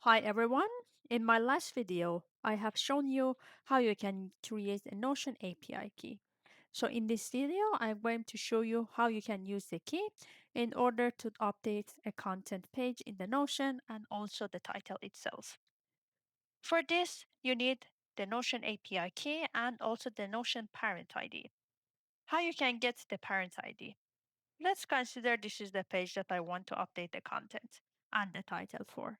Hi everyone. In my last video, I have shown you how you can create a Notion API key. So in this video, I'm going to show you how you can use the key in order to update a content page in the Notion and also the title itself. For this, you need the Notion API key and also the Notion parent ID. How you can get the parent ID? Let's consider this is the page that I want to update the content and the title for.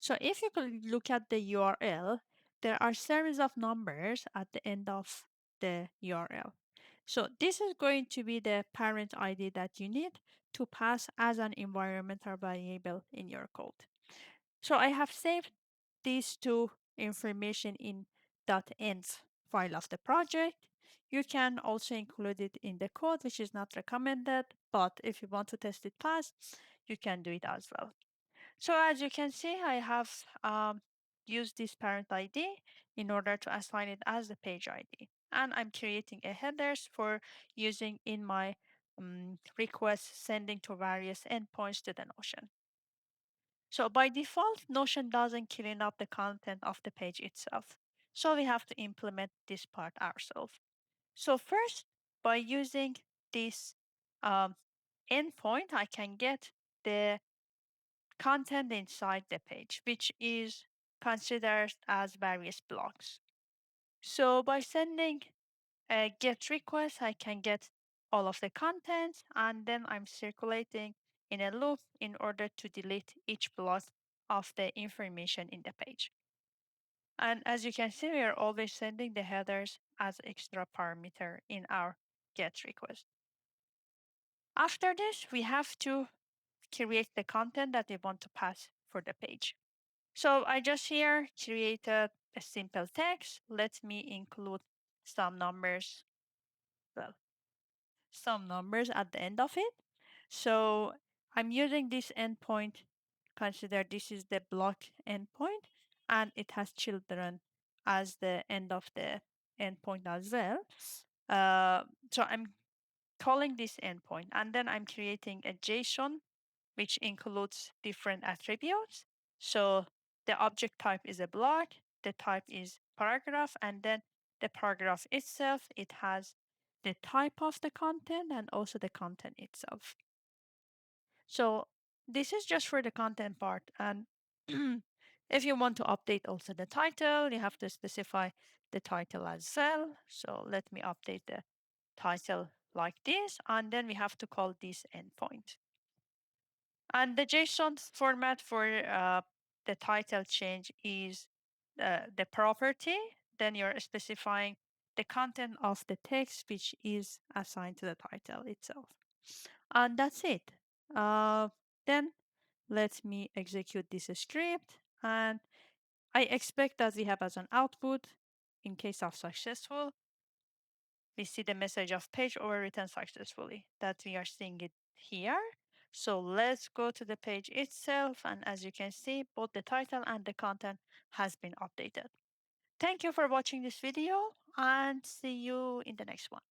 So if you could look at the URL, there are series of numbers at the end of the URL. So this is going to be the parent ID that you need to pass as an environmental variable in your code. So I have saved these two information in .env file of the project. You can also include it in the code, which is not recommended, but if you want to test it pass, you can do it as well. So as you can see, I have used this parent ID in order to assign it as the page ID. And I'm creating a headers for using in my request sending to various endpoints to the Notion. So by default, Notion doesn't clean up the content of the page itself. So we have to implement this part ourselves. So first, by using this um, endpoint, I can get the content inside the page, which is considered as various blocks. So by sending a GET request, I can get all of the content, and then I'm circulating in a loop in order to delete each block of the information in the page. And as you can see, we are always sending the headers as extra parameter in our GET request. After this, we have to create the content that we want to pass for the page. So I just here created a simple text. Let me include some numbers, well, some numbers at the end of it. So I'm using this endpoint. Consider this is the block endpoint, and it has children as the end of the endpoint as well. So I'm calling this endpoint, and then I'm creating a JSON which includes different attributes. So the object type is a block, the type is paragraph, and then the paragraph itself, it has the type of the content and also the content itself. So this is just for the content part. And if you want to update also the title, you have to specify the title as well. So let me update the title like this, and then we have to call this endpoint. And the JSON format for the title change is the property. Then you're specifying the content of the text, which is assigned to the title itself. And that's it. Then let me execute this script. And I expect that we have as an output, in case of successful, we see the message of page overwritten successfully, that we are seeing it here. So let's go to the page itself. And as you can see, both the title and the content has been updated. Thank you for watching this video and see you in the next one.